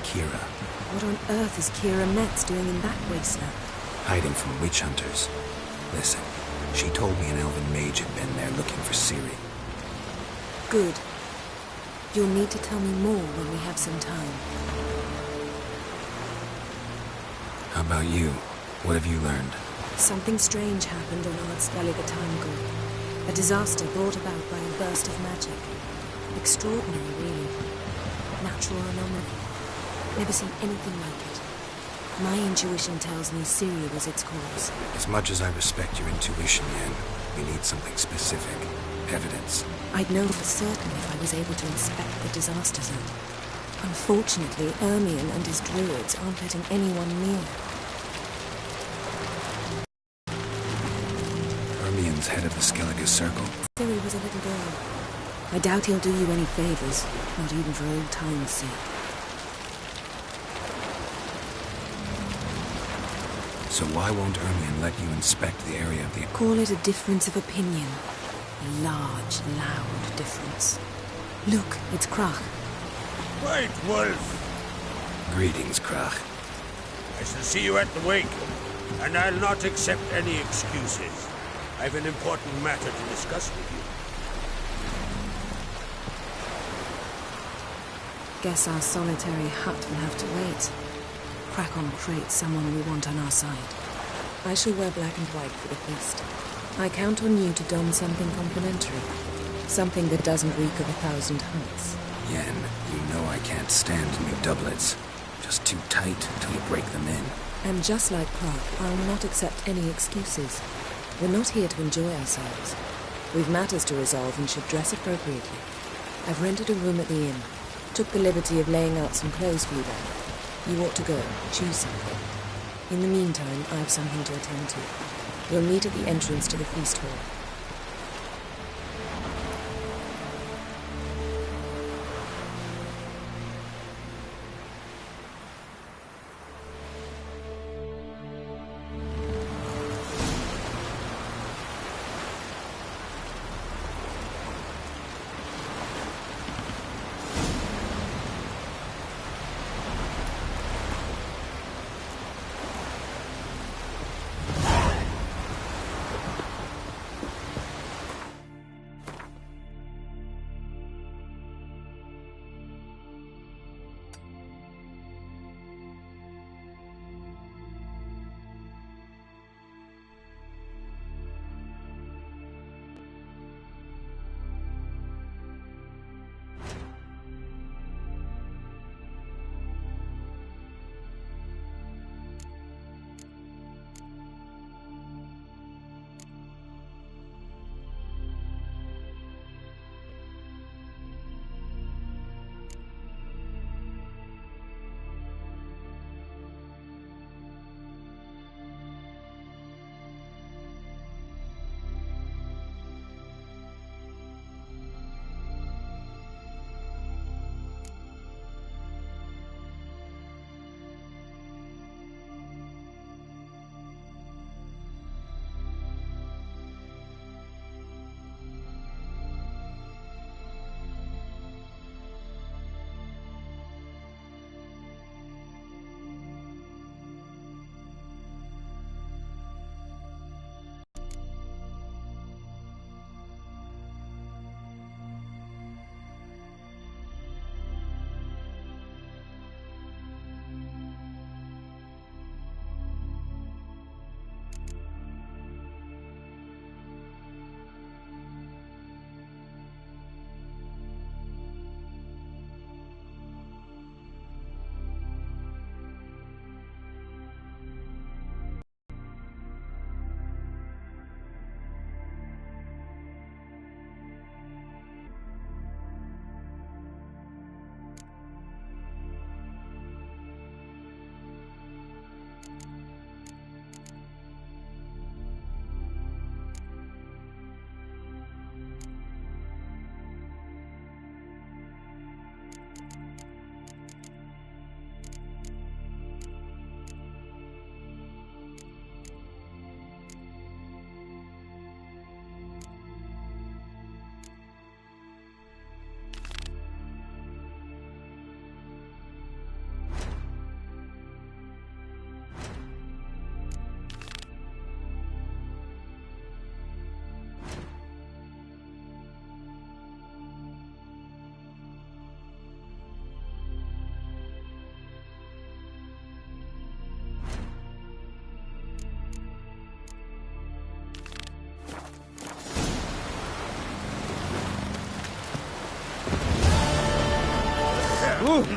Kira. What on earth is Kira Metz doing in that wasteland? Hiding from witch hunters. Listen, she told me an elven mage had been there looking for Ciri. Good. You'll need to tell me more when we have some time. How about you? What have you learned? Something strange happened on Ardskellig a time ago. A disaster brought about by a burst of magic. Extraordinary, really. Natural anomaly. Never seen anything like it. My intuition tells me Ciri was its cause. As much as I respect your intuition, Yen, we need something specific. Evidence. I'd know for certain if I was able to inspect the disaster zone. Unfortunately, Ermion and his druids aren't letting anyone near. Ermion's head of the Skellige Circle. Ciri was a little girl. I doubt he'll do you any favors, not even for old time's sake. So why won't Ermion let you inspect the area of the... Call it a difference of opinion. A large, loud difference. Look, it's Krach. White Wolf! Greetings, Krach. I shall see you at the wake, and I'll not accept any excuses. I've an important matter to discuss with you. Guess our solitary hut will have to wait. Krakon creates someone we want on our side. I shall wear black and white for the feast. I count on you to don something complimentary. Something that doesn't reek of 1,000 hunts. Yen, you know I can't stand new doublets. Just too tight till you break them in. And just like Krach, I'll not accept any excuses. We're not here to enjoy ourselves. We've matters to resolve and should dress appropriately. I've rented a room at the inn. Took the liberty of laying out some clothes for you there. You ought to go. Choose something. In the meantime, I have something to attend to. We'll meet at the entrance to the feast hall. Come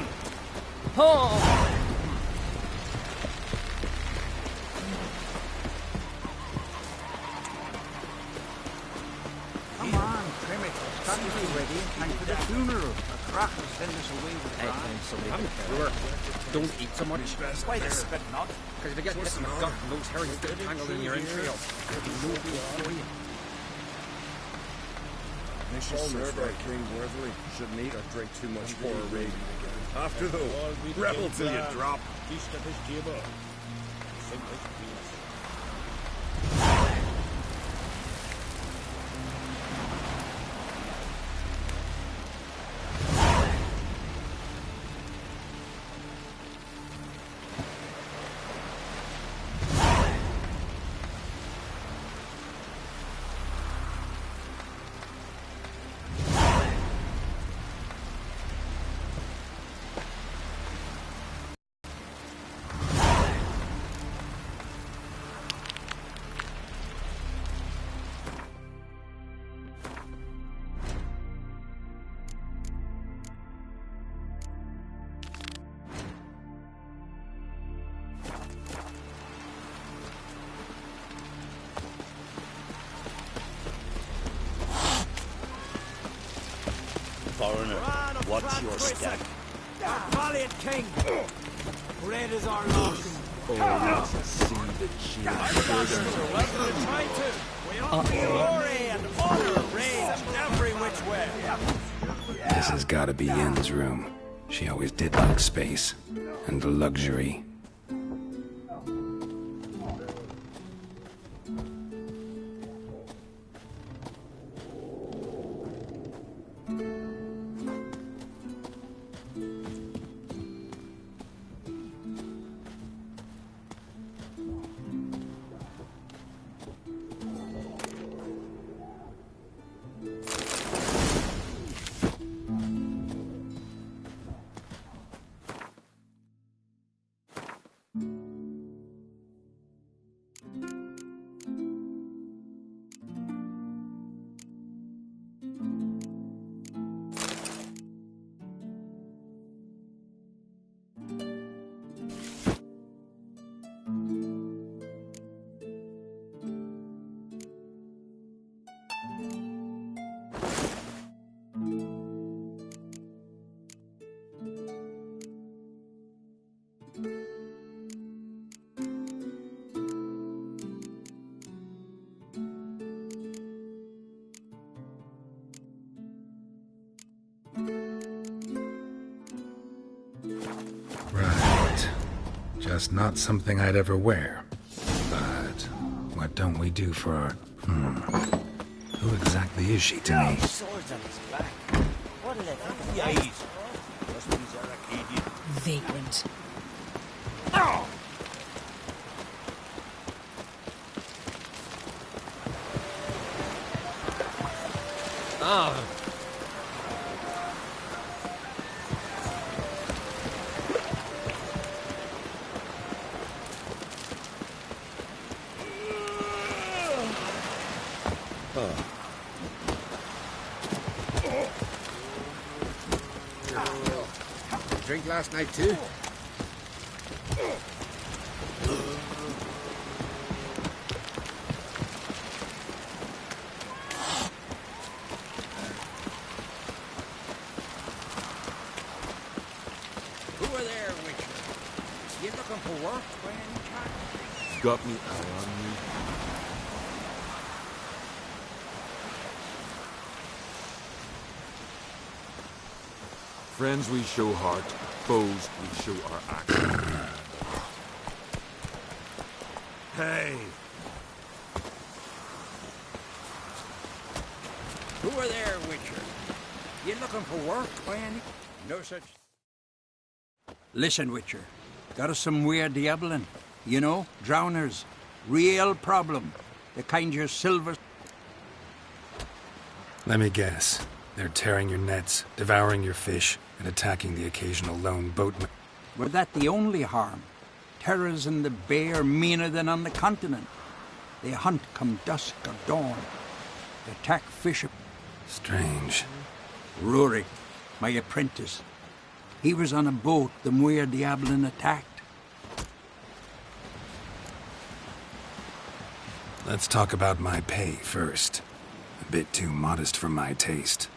on, trim it. Got to be ready in time for the funeral. A crack will send us away with Ron. Don't eat so much. Why the spit not? Because if you get this gut and those herrings get tangled in your entrails, there'll be no good for you. Mrs. Server King Worthley shouldn't eat or drink too much for a raid. After though, rebel till you drop. Foreigner, what's your stack? Valiant king! Great is our loss. Glory and honor reigns every which way. This has got to be Yen's room. She always did like space and luxury. Right. Just not something I'd ever wear. But what don't we do for our... Who exactly is she to me? Swords on his back. What'll it be? Eyes. Must be Zaracadian. Vagrant. Drink last night too? Who are there, Witcher? You looking for work by any chance? Got me eye on me. Friends we show heart, foes we show our action. Hey, Who are there, Witcher? You looking for work by any... No such... Listen, Witcher. Got us some weird diabling. You know, drowners. Real problem. The kind your silver... Let me guess. They're tearing your nets, devouring your fish, and attacking the occasional lone boatman. Were that the only harm? Terrors in the bay are meaner than on the continent. They hunt come dusk or dawn. They attack fish... Strange. Rurik, my apprentice. He was on a boat the Muir Diablin attacked. Let's talk about my pay first. A bit too modest for my taste.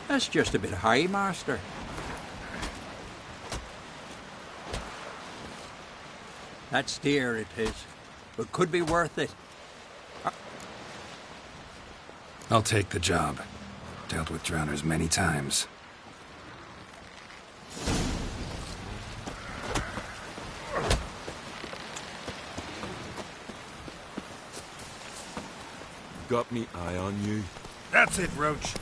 That's just a bit high, Master. That's dear, it is, but could be worth it. I'll take the job. Dealt with drowners many times. Got me eye on you. That's it, Roach.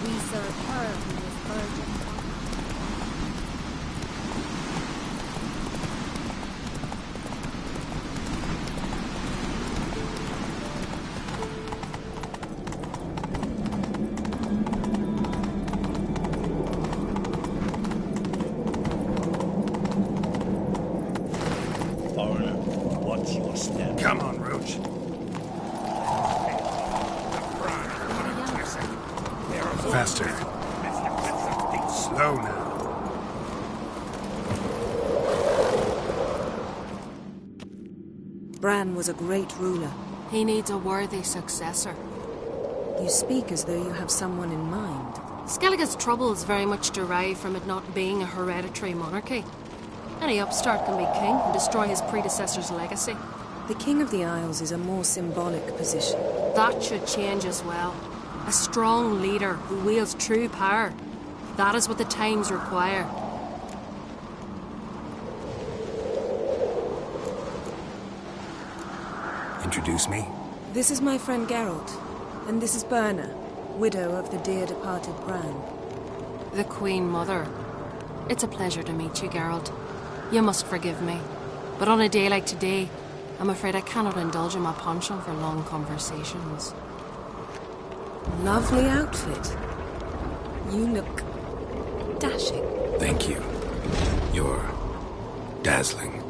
We serve her who is virgin. Foreigner, what's your step? Come on, Roach. Faster. Slow now. Bran was a great ruler. He needs a worthy successor. You speak as though you have someone in mind. Skellige's troubles very much derive from it not being a hereditary monarchy. Any upstart can be king and destroy his predecessor's legacy. The King of the Isles is a more symbolic position. That should change as well. A strong leader who wields true power. That is what the times require. Introduce me? This is my friend Geralt, and this is Berna, widow of the dear departed Bran. The Queen Mother. It's a pleasure to meet you, Geralt. You must forgive me, but on a day like today, I'm afraid I cannot indulge in my penchant for long conversations. Lovely outfit. You look dashing. Thank you. You're dazzling.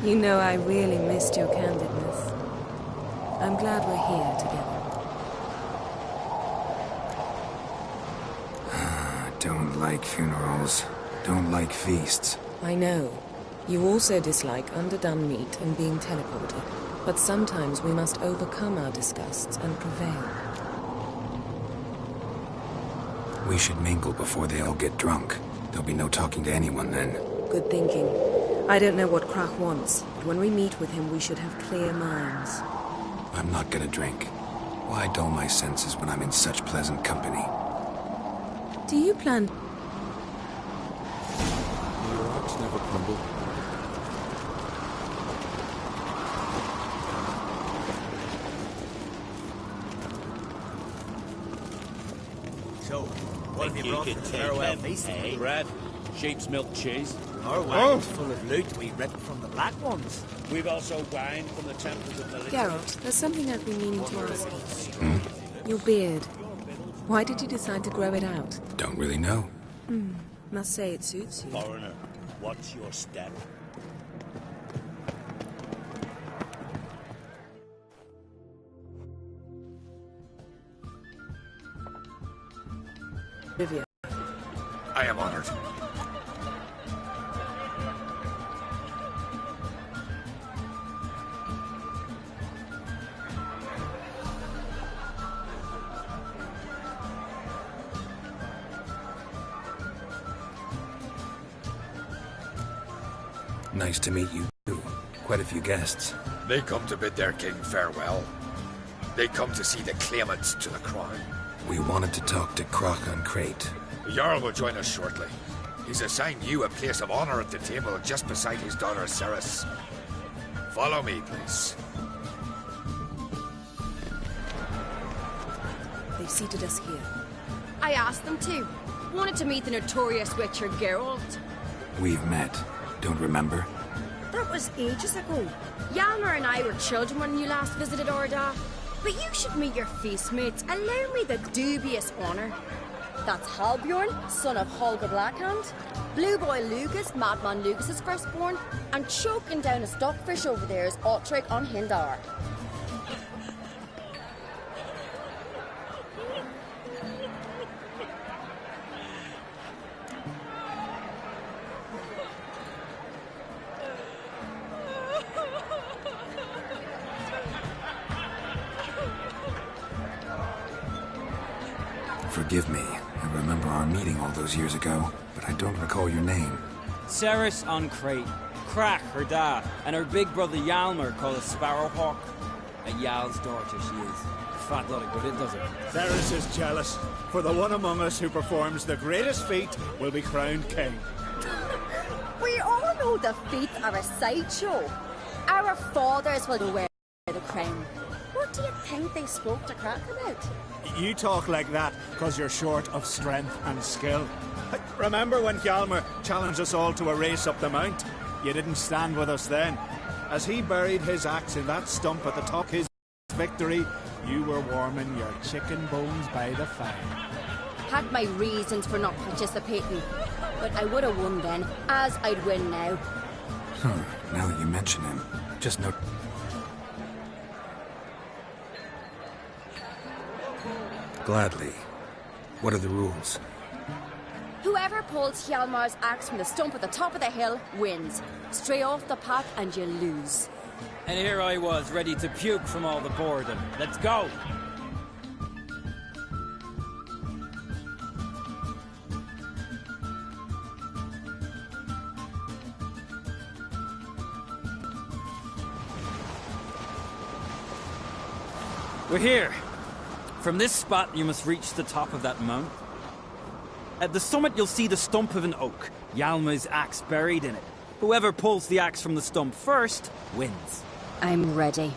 You know I really missed your candidness. I'm glad we're here together. Don't like funerals. Don't like feasts. I know. You also dislike underdone meat and being teleported. But sometimes we must overcome our disgusts and prevail. We should mingle before they all get drunk. There'll be no talking to anyone then. Good thinking. I don't know what Krach wants, but when we meet with him, we should have clear minds. I'm not gonna drink. Why dull my senses when I'm in such pleasant company? Do you plan... Your rocks never crumble. So, what have you brought for the farewell feast? Bread, sheep's milk cheese. Our wagon's full of loot we ripped from the Black Ones. We've also wine from the temples of Melissa. Geralt, there's something I've been meaning to ask you. Your beard. Why did you decide to grow it out? Don't really know. Must say it suits you. Foreigner, what's your step? Rivia. I am honored. Nice to meet you, too. Quite a few guests. They come to bid their king farewell. They come to see the claimants to the crown. We wanted to talk to Krach on Crate. The Jarl will join us shortly. He's assigned you a place of honor at the table just beside his daughter Ceres. Follow me, please. They've seated us here. I asked them to. Wanted to meet the notorious Witcher Geralt. We've met. Don't remember? was ages ago. Yalmer and I were children when you last visited Orda. But you should meet your feast mates. Allow me the dubious honour. That's Halbjorn, son of Holger Blackhand. Blue Boy Lucas, Madman Lucas's firstborn. And choking down a stockfish over there is Otric on Hindar. Forgive me. I remember our meeting all those years ago, but I don't recall your name. Ceres on Crate. Crack, her dad, and her big brother Yalmer called a Sparrowhawk. A Yal's daughter she is. Fat lot of good it does it. Ceres is jealous, for the one among us who performs the greatest feat will be crowned king. We all know the feats are a sideshow. Our fathers will wear the crown. What do you think they spoke to Crack about? You talk like that because you're short of strength and skill. Remember when Hjalmar challenged us all to a race up the mount? You didn't stand with us then. As he buried his axe in that stump at the top of his victory, you were warming your chicken bones by the fire. Had my reasons for not participating, but I would have won then, as I'd win now. Now that you mention him, just note... Gladly. What are the rules? Whoever pulls Hjalmar's axe from the stump at the top of the hill wins. Stray off the path and you lose. And here I was, ready to puke from all the boredom. Let's go! We're here. From this spot, you must reach the top of that mount. At the summit, you'll see the stump of an oak, Yalmar's axe buried in it. Whoever pulls the axe from the stump first, wins. I'm ready.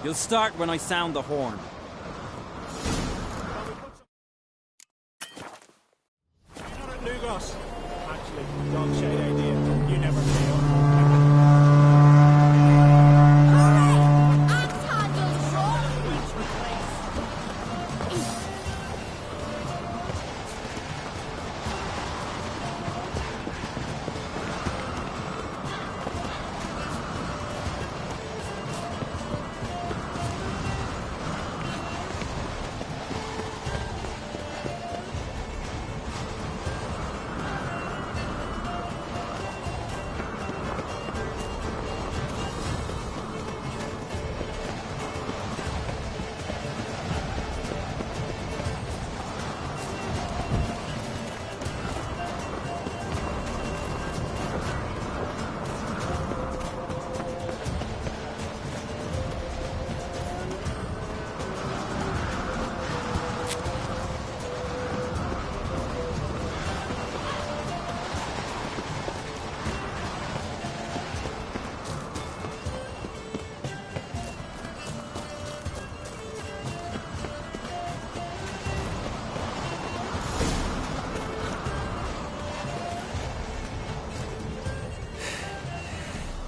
You'll start when I sound the horn. Not at Lugos. Actually, dog shade idea. You never fail.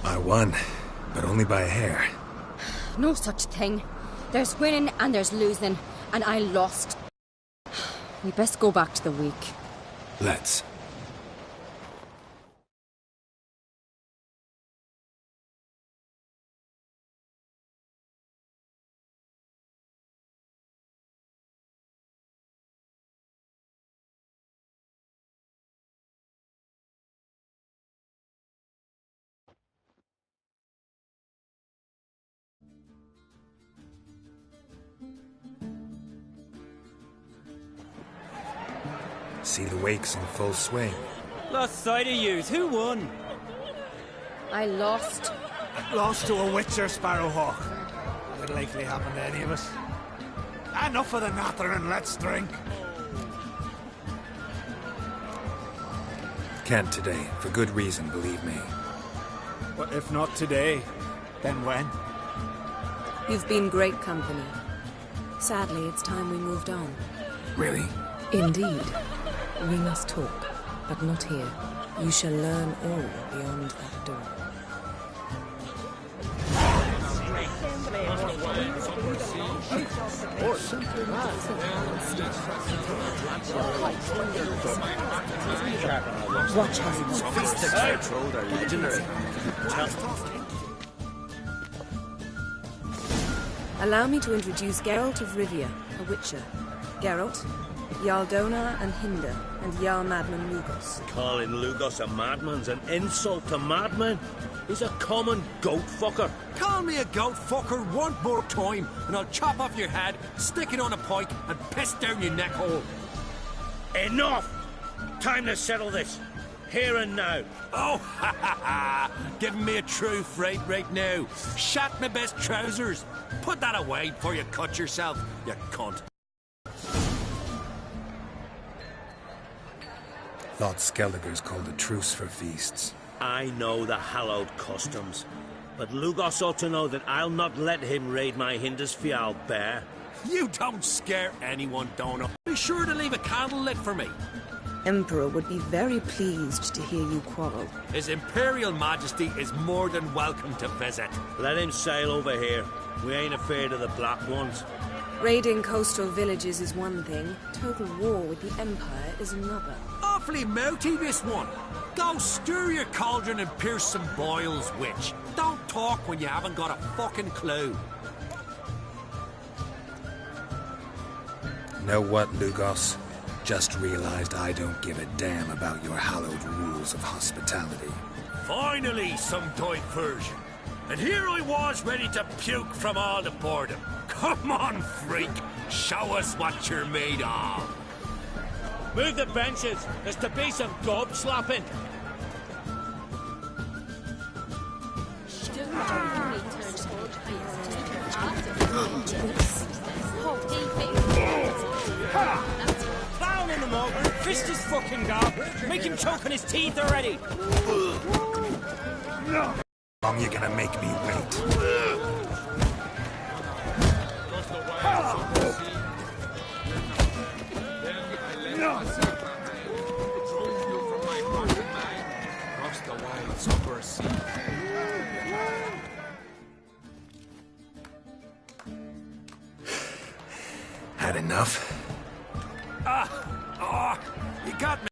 I won, but only by a hair. No such thing. There's winning and there's losing, and I lost. We best go back to the week. Let's. See the wakes in full swing. Lost sight of yous. Who won? I lost. Lost to a witcher, Sparrowhawk. Would likely happen to any of us. Enough of the nattering, let's drink. Can't today, for good reason, believe me. But if not today, then when? You've been great company. Sadly, it's time we moved on. Really? Indeed. We must talk, but not here. You shall learn all beyond that door. Watch Controlled are legendary. Allow me to introduce Geralt of Rivia, a Witcher. Geralt, Jarl Dona and Hinder, and Jarl Madman Lugos. Calling Lugos a madman's an insult to madmen. He's a common goat fucker. Call me a goat fucker one more time, and I'll chop off your head, stick it on a pike, and piss down your neck hole. Enough! Time to settle this. Here and now. Oh, ha ha ha! Giving me a true fright right now. Shat my best trousers. Put that away before you cut yourself, you cunt. Thought Skelliger's called a truce for feasts. I know the hallowed customs, but Lugos ought to know that I'll not let him raid my Hindisfial bear. You don't scare anyone, Dona. Be sure to leave a candle lit for me. Emperor would be very pleased to hear you quarrel. His Imperial Majesty is more than welcome to visit. Let him sail over here. We ain't afraid of the Black Ones. Raiding coastal villages is one thing. Total war with the Empire is another. Awfully mouty, this one. Go stir your cauldron and pierce some boils, witch. Don't talk when you haven't got a fucking clue. Know what, Lugos? Just realized I don't give a damn about your hallowed rules of hospitality. Finally, some diversion. And here I was ready to puke from all the boredom. Come on, freak. Show us what you're made of. Move the benches. There's to be some gob slapping. Down in the mug. Fist his fucking gob. Make him choke on his teeth already. How long you gonna make me wait? Had enough? You got me.